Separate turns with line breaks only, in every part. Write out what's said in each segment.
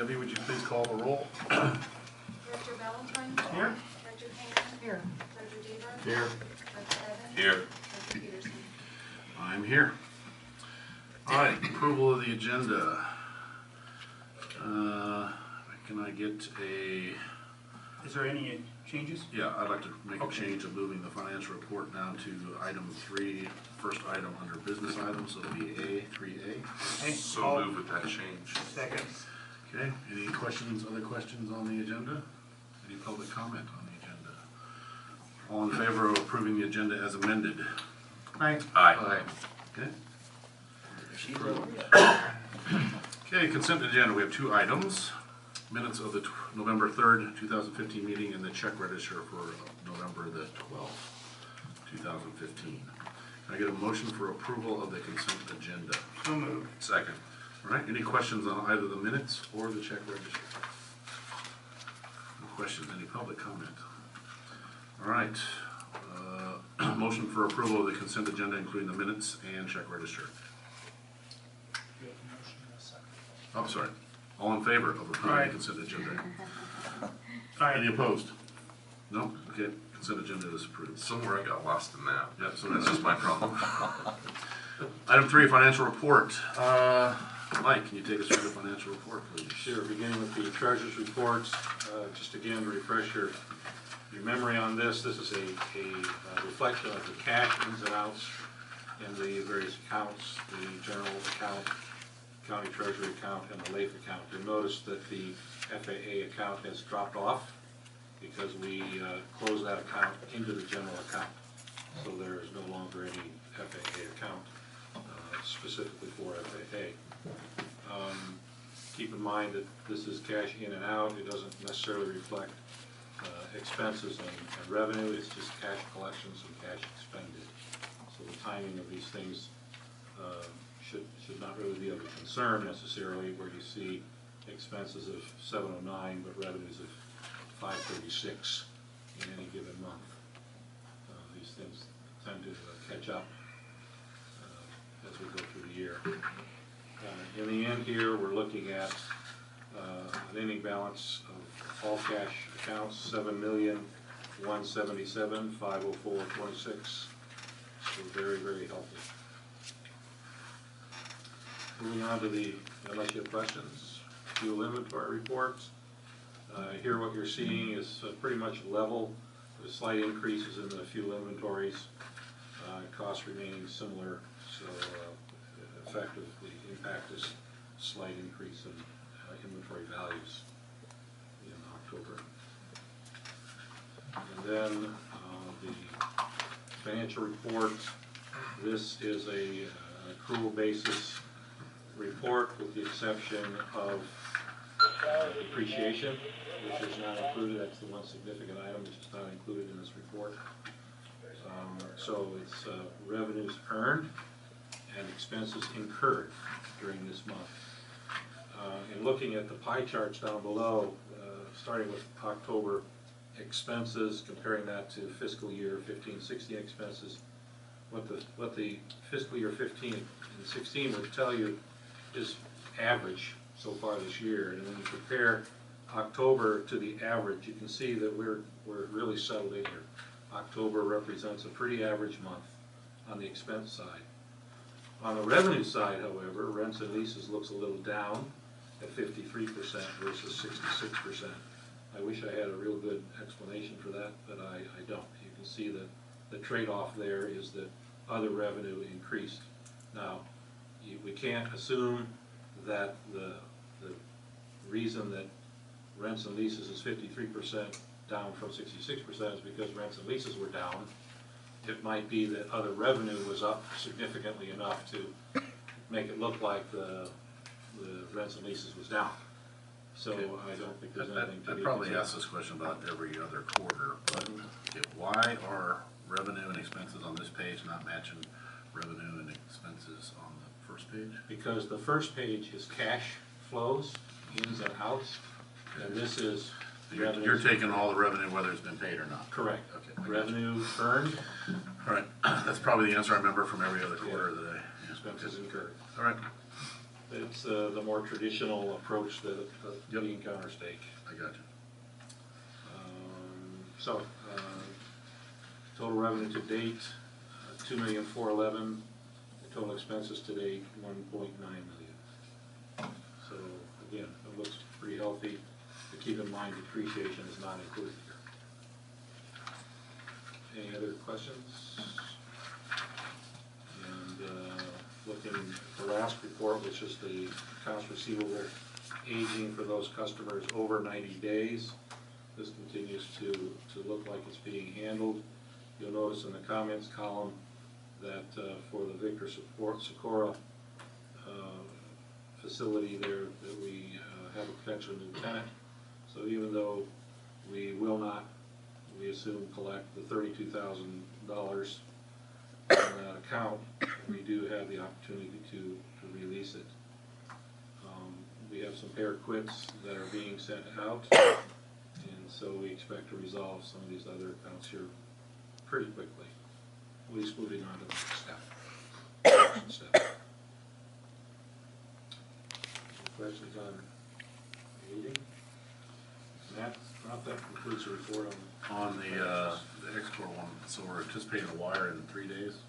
Debbie, would you please call the roll?
Director Balentine?
Here.
Director Hansen?
Here.
Director deaver?
Here.
Director Evans?
Here.
Director Peterson?
I'm here. All right, approval of the agenda. Can I get a,
Is there any changes?
yeah, I'd like to make a
Okay.
change of moving the financial report down to item 3, first item under business items, so it'll be A, 3A.
Okay,
So
I'll-
move with that change.
Second.
Okay, any questions, other questions on the agenda? Any public comment on the agenda? All in favor of approving the agenda as amended?
Aye.
Aye.
Okay. Okay, consent agenda, we have 2 items. Minutes of the November 3rd, 2015 meeting and the check register for November the 12th, 2015. Can I get a motion for approval of the consent agenda?
So moved.
Second.
All right, any questions on either the minutes or the check register? No questions, any public comment? All right, motion for approval of the consent agenda, including the minutes and check register. I'm sorry, all in favor of approving
Aye.
the consent agenda?
Aye.
Any opposed? No? Okay, consent agenda is approved.
Somewhere I got lost in that.
Yeah, so
That's
that's
just my problem.
Item 3, financial report. Mike, can you take us through the financial report, please?
Sure, beginning with the treasurer's report, just again to refresh your memory on this, this is a reflection of the cash ins and outs in the various accounts, the general account, county treasury account, and the LAIF account. You'll notice that the FAA account has dropped off because we closed that account into the general account. So there is no longer any FAA account specifically for FAA. Keep in mind that this is cash in and out. It doesn't necessarily reflect expenses and revenue. It's just cash collections and cash expended. So the timing of these things should not really be of a concern necessarily, where you see expenses of $709 but revenues of $536 in any given month. These things tend to catch up as we go through the year. In the end here, we're looking at an ending balance of all cash accounts, $7,177,504.26. So very, very healthy. Moving on to the, unless you have questions, fuel inventory reports. Here what you're seeing is pretty much level. There's slight increases in the fuel inventories, costs remaining similar, so effective, the impact is slight increase in inventory values in October. And then the financial report, this is a accrual basis report with the exception of depreciation, which is not included. That's the one significant item which is not included in this report. So it's revenues earned and expenses incurred during this month. In looking at the pie charts down below, starting with October expenses, comparing that to fiscal year 15-16 expenses, what the fiscal year 15 and 16 would tell you is average so far this year. And when you compare October to the average, you can see that we're really settled in here. October represents a pretty average month on the expense side. On the revenue side, however, rents and leases looks a little down at 53% versus 66%. I wish I had a real good explanation for that, but I don't. You can see that the trade-off there is that other revenue increased. Now, we can't assume that the reason that rents and leases is 53% down from 66% is because rents and leases were down. It might be that other revenue was up significantly enough to make it look like the rents and leases was down. So
Okay.
I don't think there's anything to
I
be
probably
concerned.
ask this question about every other quarter, but why are revenue and expenses on this page not matching revenue and expenses on the first page?
Because the first page is cash flows, ins and outs, and this is
You're
revenues.
taking all the revenue whether it's been paid or not.
Correct.
Okay. I got you.
Revenue earned,
All right, that's probably the answer I remember from every other quarter that I.
expenses incurred.
All right,
It's the more traditional approach that
Yep.
being counter stake.
I got you.
Total revenue to date, $2,411,000. The total expenses to date, $1.9 million. So again, it looks pretty healthy. But keep in mind, depreciation is not included here. Any other questions? And looking at the last report, which is the accounts receivable aging for those customers over 90 days. This continues to look like it's being handled. You'll notice in the comments column that for the Victor Socorro facility there, that we have a potential new tenant. So even though we will not, we assume, collect the $32,000 in that account, we do have the opportunity to release it. We have some pair quits that are being sent out, and so we expect to resolve some of these other accounts here pretty quickly. At least moving on to the next step. Any questions on the meeting? Matt, that concludes the report
On the export one, so we're anticipating a wire in 3 days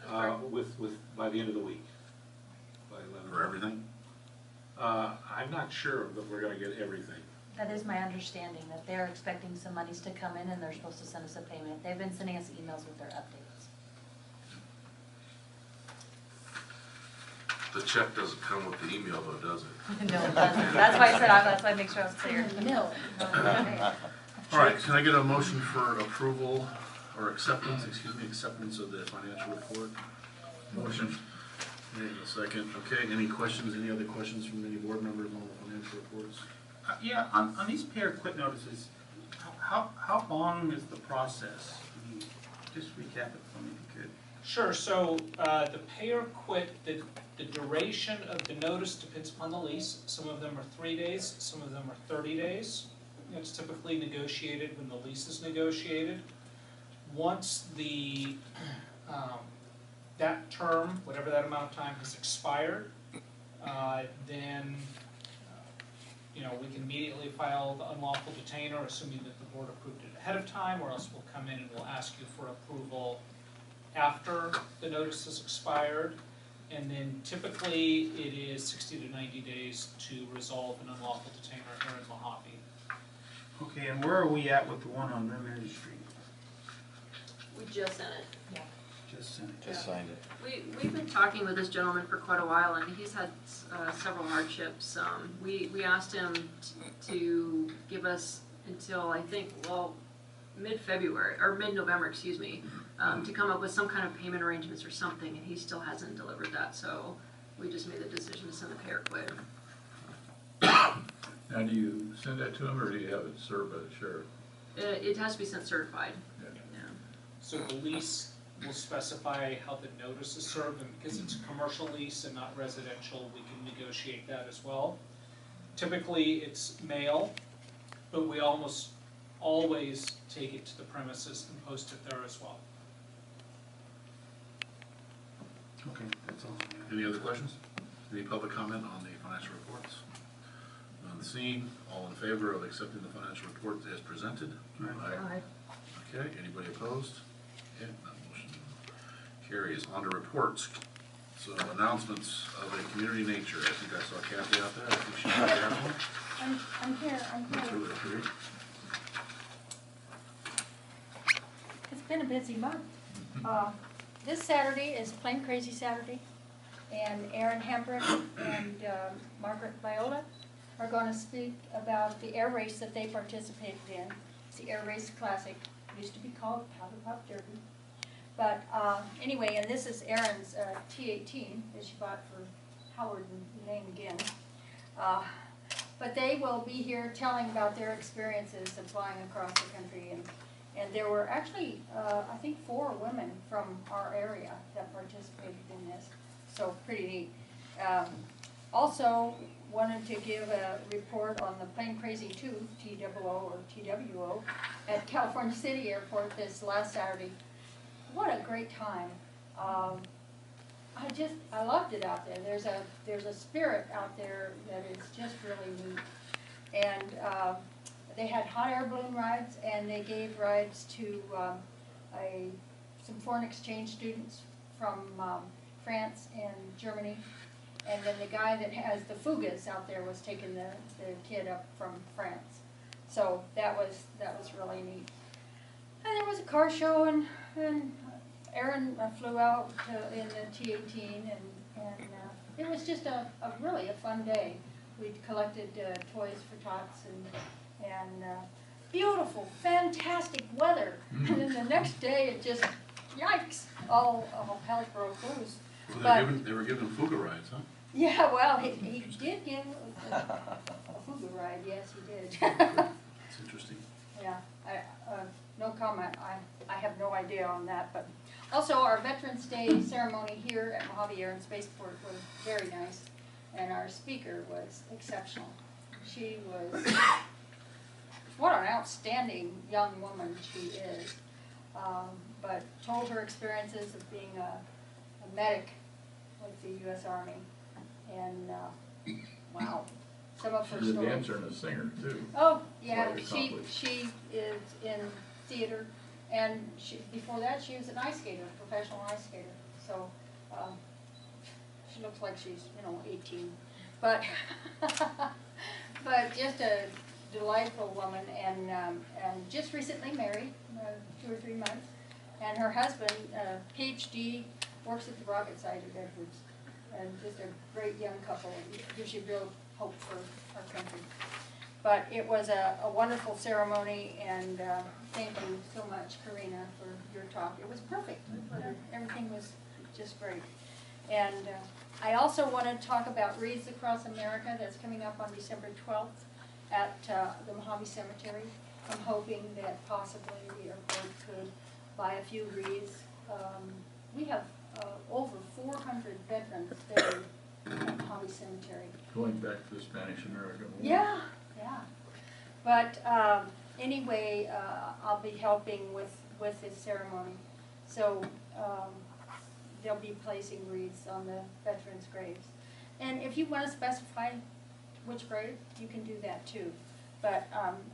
by the end of the week. By 11.
for everything?
I'm not sure that we're gonna get everything.
That is my understanding, that they're expecting some monies to come in and they're supposed to send us a payment. They've been sending us emails with their updates.
The check doesn't come with the email though, does it?
No, it doesn't. That's why I said, that's why I make sure I was clear. No.
All right, can I get a motion for approval or acceptance, acceptance of the financial report? Motion. Nate, a second. Okay, any questions, any other questions from any board members on the financial reports?
Yeah, on these pay or quit notices, how long is the process? Just recap it for me if you could.
Sure, so the pay or quit, the duration of the notice depends upon the lease. Some of them are 3 days, some of them are 30 days. It's typically negotiated when the lease is negotiated. Once the that term, whatever that amount of time has expired, then we can immediately file the unlawful detainer, assuming that the board approved it ahead of time, or else we'll come in and we'll ask you for approval after the notice has expired. And then typically it is 60 to 90 days to resolve an unlawful detainer here in Mojave.
Okay, and where are we at with the one on Remedy Street?
We just sent it.
Just sent it.
Just
signed it.
We've been talking with this gentleman for quite a while, and he's had several hardships. We asked him to give us until, I think, mid-February, or mid-November, excuse me, to come up with some kind of payment arrangements or something, and he still hasn't delivered that, so we just made the decision to send the pay or quit.
Now, do you send that to them, or do you have it served by the sheriff?
It has to be sent certified.
Yeah.
Yeah.
So the lease will specify how the notice is served, and because it's a commercial lease and not residential, we can negotiate that as well. Typically, it's mail, but we almost always take it to the premises and post it there as well.
Okay, that's all.
Any other questions? Any public comment on the financial reports? None seen. All in favor of accepting the financial report as presented?
Aye.
Okay, anybody opposed? Okay, that motion carries. On to reports. So announcements of a community nature. I think I saw Cathy out there. I think she might have one.
I'm here.
That's really great.
It's been a busy month. This Saturday is Plain Crazy Saturday, and Aaron Hembrick and Margaret Viola are going to speak about the air race that they participated in. It's the Air Race Classic. It used to be called Powder Puff Derby. But anyway, and this is Aaron's T-18 that she bought for Howard and Elaine again. But they will be here telling about their experiences of flying across the country. And there were actually, I think, 4 women from our area that participated in this. So pretty neat. Also wanted to give a report on the Plain Crazy 2, TOO or TWO, at California City Airport this last Saturday. What a great time. I loved it out there. There's a spirit out there that is just really neat. And they had hot air balloon rides, and they gave rides to some foreign exchange students from France and Germany. And then the guy that has the fugas out there was taking the kid up from France. So that was really neat. And there was a car show, and Aaron flew out in the T-18, and it was just really a fun day. We collected toys for tots and beautiful, fantastic weather. And then the next day, it just, yikes, all hell broke loose.
Well, they were giving fuga rides, huh?
Yeah, well, he did give a fuga ride, yes, he did.
That's interesting.
Yeah, no comment. I have no idea on that, but also our Veterans Day ceremony here at Mojave Air and Spaceport was very nice, and our speaker was exceptional. She was, what an outstanding young woman she is, but told her experiences of being a medic with the U.S. Army, and wow, some of her
She's a
stories.
dancer and a singer too.
Oh, yeah,
Quite
she
accomplished.
is in theater, and before that she was an ice skater, professional ice skater. So she looks like she's 18, but but just a delightful woman, and just recently married, 2 or 3 months, and her husband, PhD, works at the rocket site at Edwards, and just a great young couple. It gives you real hope for our country. But it was a wonderful ceremony, and thank you so much, Karina, for your talk. It was perfect. Everything was just great. And I also want to talk about Wreaths Across America that's coming up on December 12th at the Mojave Cemetery. I'm hoping that possibly the airport could buy a few wreaths. We have over 400 veterans buried at Mojave Cemetery.
Going back to the Spanish American War.
Yeah, yeah. But anyway, I'll be helping with this ceremony. So they'll be placing wreaths on the veterans' graves. And if you want to specify which grave, you can do that too. But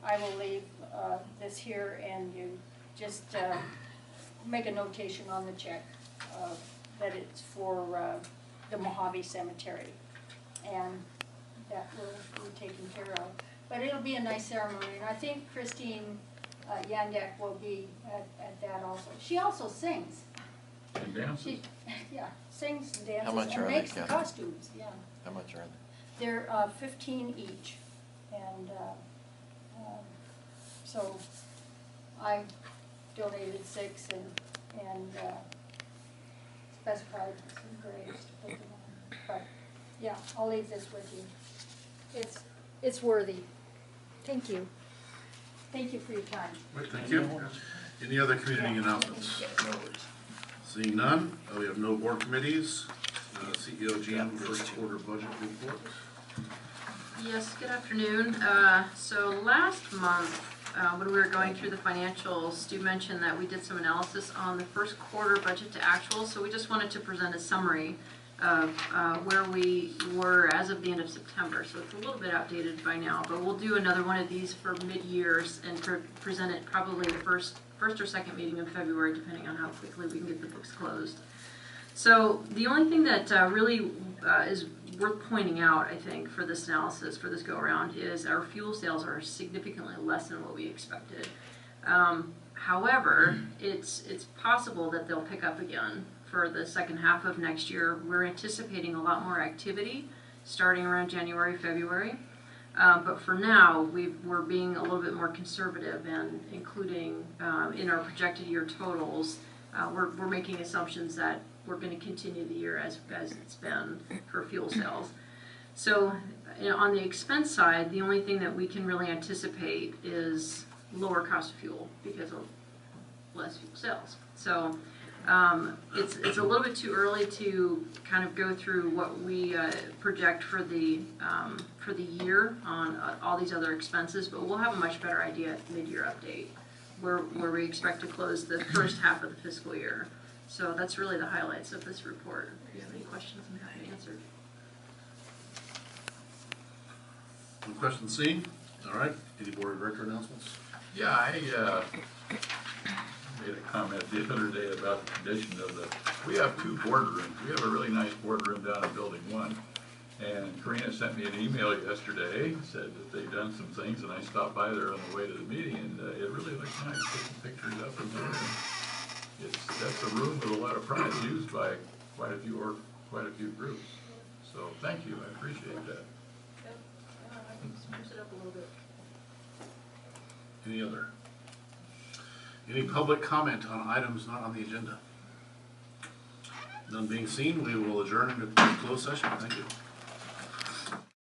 I will leave this here, and you just make a notation on the check that it's for the Mojave Cemetery, and that will be taken care of. But it'll be a nice ceremony, and I think Christine Yandak will be at that also. She also sings.
And dances.
She, yeah, sings and dances.
How much
and
are they,
makes the
Kathy?
costumes. Yeah,
How much are they?
they're 15 each, and so I donated 6 and specified some graves to put them on. But yeah, I'll leave this with you. It's worthy. Thank you. Thank you for your time.
Right, thank you. Any other community announcements? Seeing none, we have no board committees. CEO Jean, first quarter budget report.
Yes, good afternoon. So last month, when we were going through the financials, Stu mentioned that we did some analysis on the first quarter budget to actual, so we just wanted to present a summary of where we were as of the end of September. So it's a little bit outdated by now, but we'll do another one of these for mid-years and present it probably the first or second meeting in February, depending on how quickly we can get the books closed. So the only thing that really is worth pointing out, I think, for this analysis, for this go-around, is our fuel sales are significantly less than what we expected. However, it's possible that they'll pick up again for the second half of next year. We're anticipating a lot more activity starting around January, February. But for now, we're being a little bit more conservative, and including in our projected year totals, we're making assumptions that we're going to continue the year as it's been for fuel sales. So on the expense side, the only thing that we can really anticipate is lower cost of fuel because of less fuel sales. So it's a little bit too early to kind of go through what we project for the year on all these other expenses, but we'll have a much better idea at the mid-year update where we expect to close the first half of the fiscal year. So that's really the highlights of this report. If you have any questions, I'm happy to answer.
No questions seen? All right, any board of director announcements?
Yeah, I made a comment the other day about the condition of we have 2 boardrooms. We have a really nice boardroom down in Building 1. And Karina sent me an email yesterday, said that they'd done some things, and I stopped by there on the way to the meeting, and it really looked nice. Put some pictures up in there. That's a room with a lot of pride, used by quite a few groups. So thank you, I appreciate that.
Spruce it up a little bit.
Any other? Any public comment on items not on the agenda? None being seen, we will adjourn into closed session. Thank you.